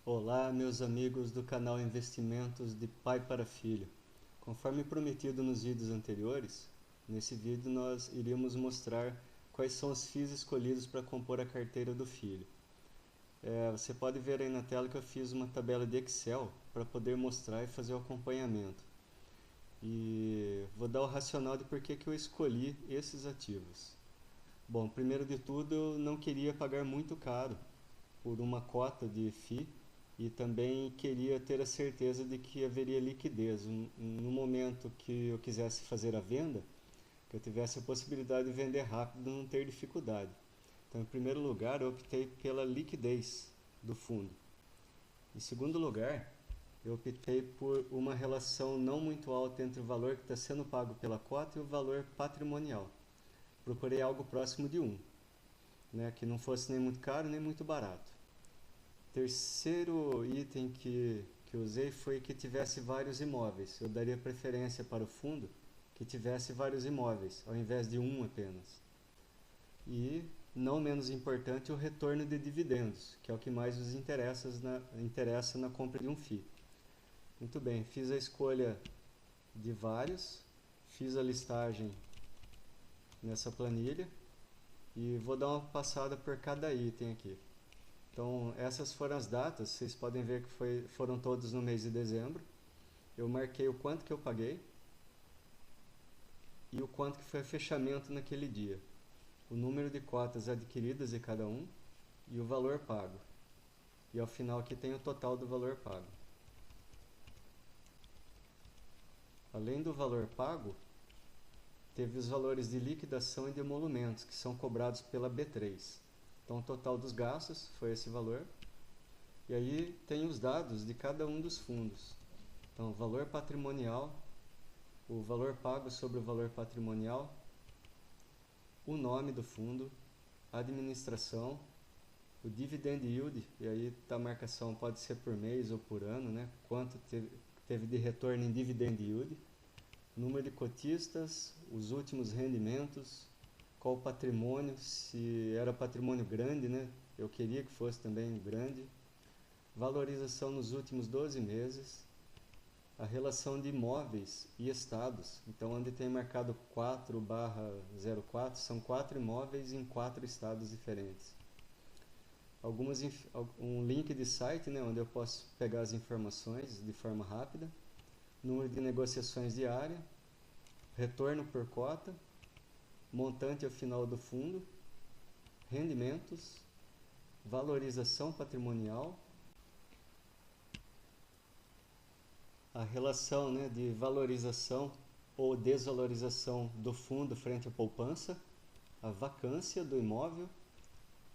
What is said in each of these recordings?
Olá, meus amigos do canal Investimentos de Pai para Filho. Conforme prometido nos vídeos anteriores, nesse vídeo nós iríamos mostrar quais são os FIIs escolhidos para compor a carteira do filho. Você pode ver aí na tela que eu fiz uma tabela de Excel para poder mostrar e fazer o acompanhamento. E vou dar o racional de por que eu escolhi esses ativos. Bom, primeiro de tudo, eu não queria pagar muito caro por uma cota de FII e também queria ter a certeza de que haveria liquidez. No momento que eu quisesse fazer a venda, que eu tivesse a possibilidade de vender rápido e não ter dificuldade. Então, em primeiro lugar, eu optei pela liquidez do fundo. Em segundo lugar, eu optei por uma relação não muito alta entre o valor que está sendo pago pela cota e o valor patrimonial. Procurei algo próximo de 1, né, que não fosse nem muito caro nem muito barato. Terceiro item que usei foi que tivesse vários imóveis. Eu daria preferência para o fundo que tivesse vários imóveis, ao invés de um apenas. E, não menos importante, o retorno de dividendos, que é o que mais nos interessa na compra de um FII. Muito bem, fiz a escolha de vários, fiz a listagem nessa planilha e vou dar uma passada por cada item aqui. Então, essas foram as datas, vocês podem ver que foram todos no mês de dezembro. Eu marquei o quanto que eu paguei e o quanto que foi o fechamento naquele dia. O número de cotas adquiridas de cada um e o valor pago. E ao final aqui tem o total do valor pago. Além do valor pago, teve os valores de liquidação e de emolumentos, que são cobrados pela B3. Então, o total dos gastos foi esse valor. E aí tem os dados de cada um dos fundos. Então, o valor patrimonial, o valor pago sobre o valor patrimonial, o nome do fundo, a administração, o dividend yield, e aí a marcação pode ser por mês ou por ano, né? Quanto teve de retorno em dividend yield, número de cotistas, os últimos rendimentos, qual o patrimônio, se era patrimônio grande, né? Eu queria que fosse também grande. Valorização nos últimos 12 meses. A relação de imóveis e estados. Então, onde tem marcado 4/04, são 4 imóveis em 4 estados diferentes. Um link de site, né, onde eu posso pegar as informações de forma rápida. Número de negociações diária. Retorno por cota. Montante ao final do fundo, rendimentos, valorização patrimonial, a relação, né, de valorização ou desvalorização do fundo frente à poupança, a vacância do imóvel,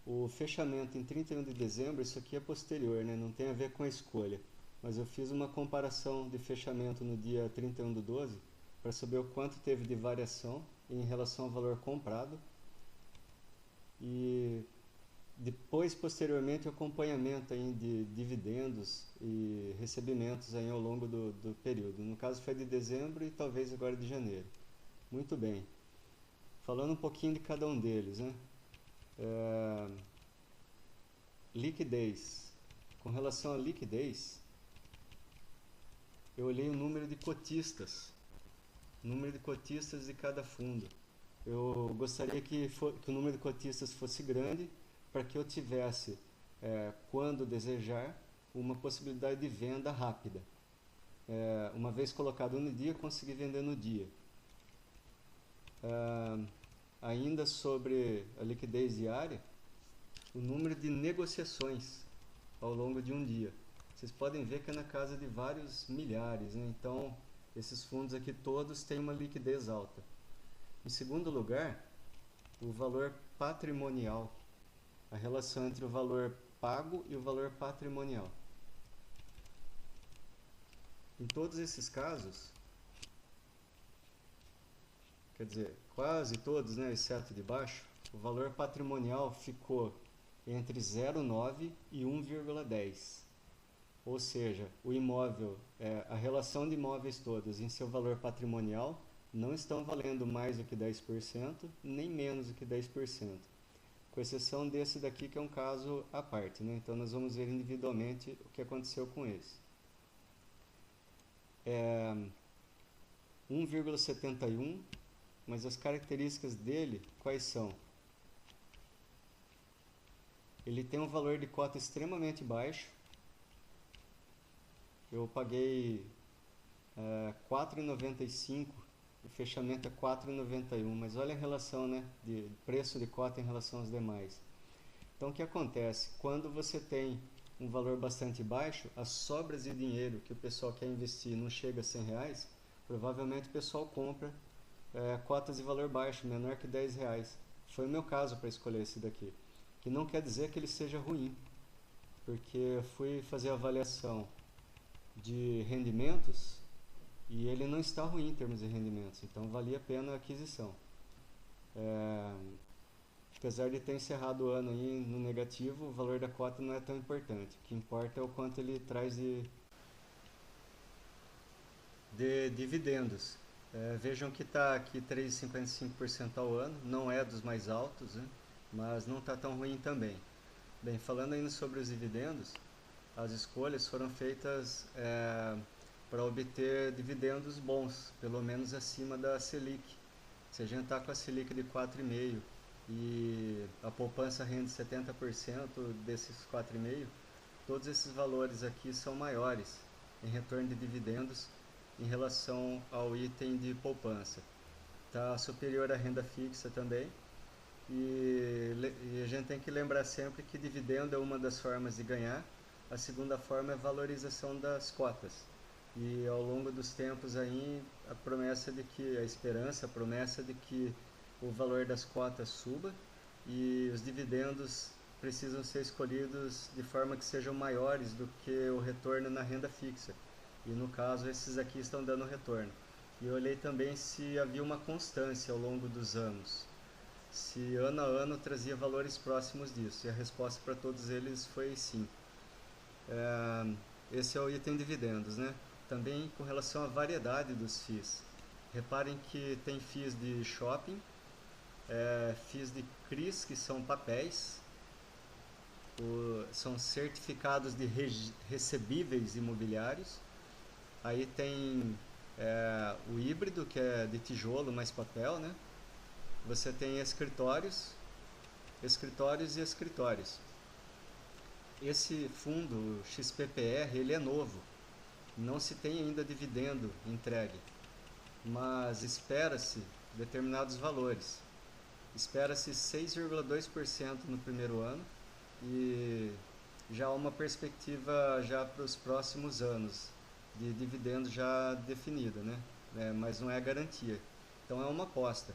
o fechamento em 31 de dezembro, isso aqui é posterior, né, não tem a ver com a escolha, mas eu fiz uma comparação de fechamento no dia 31/12 para saber o quanto teve de variação em relação ao valor comprado e depois, posteriormente, o acompanhamento aí de dividendos e recebimentos aí ao longo do período. No caso foi de dezembro e talvez agora de janeiro. Muito bem. Falando um pouquinho de cada um deles, né? Liquidez. Com relação à liquidez, eu olhei o número de cotistas. Número de cotistas de cada fundo. Eu gostaria que o número de cotistas fosse grande para que eu tivesse, quando desejar, uma possibilidade de venda rápida. Uma vez colocado no dia, conseguir vender no dia. Ainda sobre a liquidez diária, o número de negociações ao longo de um dia. Vocês podem ver que é na casa de vários milhares, né? Então, esses fundos aqui todos têm uma liquidez alta. Em segundo lugar, o valor patrimonial, a relação entre o valor pago e o valor patrimonial. Em todos esses casos, quer dizer, quase todos, né, exceto de baixo, o valor patrimonial ficou entre 0,9 e 1,10. Ou seja, o imóvel, a relação de imóveis todos em seu valor patrimonial não estão valendo mais do que 10%, nem menos do que 10%. com exceção desse daqui que é um caso à parte, né? Então nós vamos ver individualmente o que aconteceu com esse. 1,71, mas as características dele quais são? Ele tem um valor de cota extremamente baixo. Eu paguei R$ 4,95, o fechamento é R$ 4,91, mas olha a relação, né, de preço de cota em relação aos demais. Então o que acontece? Quando você tem um valor bastante baixo, as sobras de dinheiro que o pessoal quer investir não chega a R$ 100, provavelmente o pessoal compra cotas de valor baixo, menor que R$ 10. Foi o meu caso para escolher esse daqui. Que não quer dizer que ele seja ruim, porque eu fui fazer a avaliação de rendimentos e ele não está ruim em termos de rendimentos, então valia a pena a aquisição. Apesar de ter encerrado o ano aí no negativo, o valor da cota não é tão importante. O que importa é o quanto ele traz de dividendos. Vejam que está aqui 3,55% ao ano, não é dos mais altos, né? Mas não está tão ruim também. Bem, falando ainda sobre os dividendos, as escolhas foram feitas para obter dividendos bons, pelo menos acima da Selic. Se a gente está com a Selic de 4,5% e a poupança rende 70% desses 4,5%, todos esses valores aqui são maiores em retorno de dividendos em relação ao item de poupança. Está superior à renda fixa também. E a gente tem que lembrar sempre que dividendo é uma das formas de ganhar. A segunda forma é a valorização das cotas. E ao longo dos tempos aí, a esperança, a promessa de que o valor das cotas suba e os dividendos precisam ser escolhidos de forma que sejam maiores do que o retorno na renda fixa. E no caso, esses aqui estão dando retorno. E eu olhei também se havia uma constância ao longo dos anos. Se ano a ano trazia valores próximos disso. E a resposta para todos eles foi sim. Esse é o item dividendos, né? Também com relação à variedade dos FIIs. Reparem que tem FIIs de shopping, FIIs de CRIs, que são papéis, são certificados de recebíveis imobiliários. Aí tem o híbrido, que é de tijolo mais papel, né? Você tem escritórios e escritórios. Esse fundo XPPR, ele é novo, não se tem ainda dividendo entregue, mas espera-se determinados valores. Espera-se 6,2% no primeiro ano e já há uma perspectiva já para os próximos anos de dividendo já definida, né? Mas não é garantia. Então é uma aposta.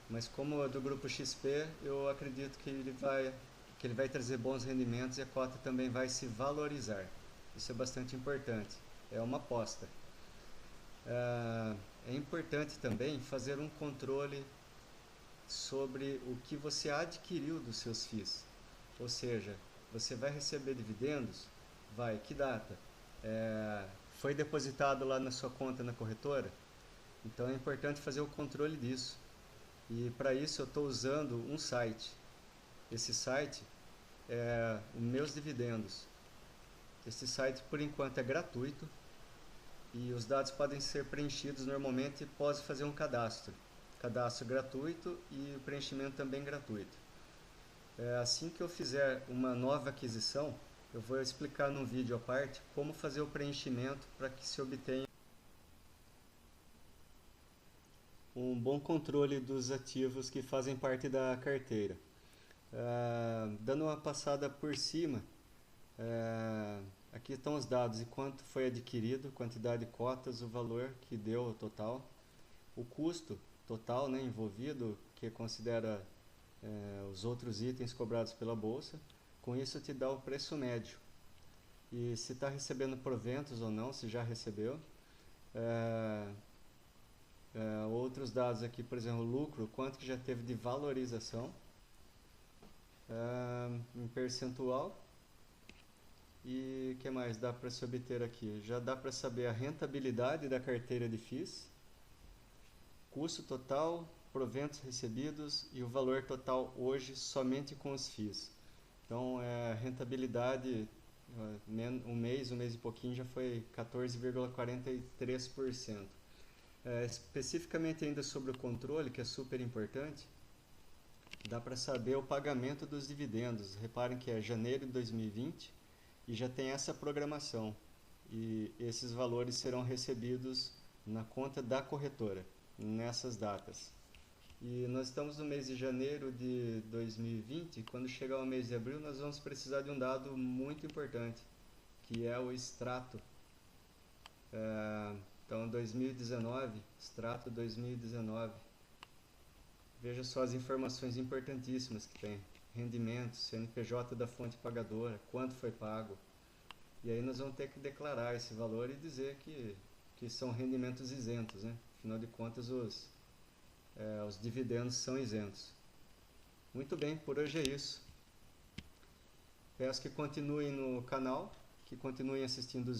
Mas como é do grupo XP, eu acredito que ele vai trazer bons rendimentos e a cota também vai se valorizar. Isso é bastante importante. É uma aposta. É importante também fazer um controle sobre o que você adquiriu dos seus FIIs. Ou seja, você vai receber dividendos? Vai. Que data? Foi depositado lá na sua conta na corretora? Então é importante fazer o controle disso. E para isso eu estou usando um site. Esse site é os meus dividendos. Esse site por enquanto é gratuito e os dados podem ser preenchidos normalmente após fazer um cadastro. Cadastro gratuito e o preenchimento também gratuito. Assim que eu fizer uma nova aquisição, eu vou explicar num vídeo à parte como fazer o preenchimento para que se obtenha um bom controle dos ativos que fazem parte da carteira. Dando uma passada por cima, aqui estão os dados de quanto foi adquirido, quantidade de cotas, o valor que deu o total, o custo total, né, envolvido, que considera os outros itens cobrados pela bolsa. Com isso te dá o preço médio e se está recebendo proventos ou não, se já recebeu. Outros dados aqui, por exemplo, lucro, quanto que já teve de valorização em percentual. E o que mais dá para se obter aqui? Já dá para saber a rentabilidade da carteira de FIIs, custo total, proventos recebidos e o valor total hoje somente com os FIIs. Então, rentabilidade, um mês e pouquinho já foi 14,43%. Especificamente ainda sobre o controle, que é super importante, dá para saber o pagamento dos dividendos. Reparem que é janeiro de 2020 e já tem essa programação. E esses valores serão recebidos na conta da corretora, nessas datas. E nós estamos no mês de janeiro de 2020, quando chegar o mês de abril nós vamos precisar de um dado muito importante, que é o extrato. Então 2019, extrato 2019. Veja só as informações importantíssimas que tem. Rendimento, CNPJ da fonte pagadora, quanto foi pago. E aí nós vamos ter que declarar esse valor e dizer que são rendimentos isentos, né? Afinal de contas, os dividendos são isentos. Muito bem, por hoje é isso. Peço que continuem no canal, que continuem assistindo os vídeos.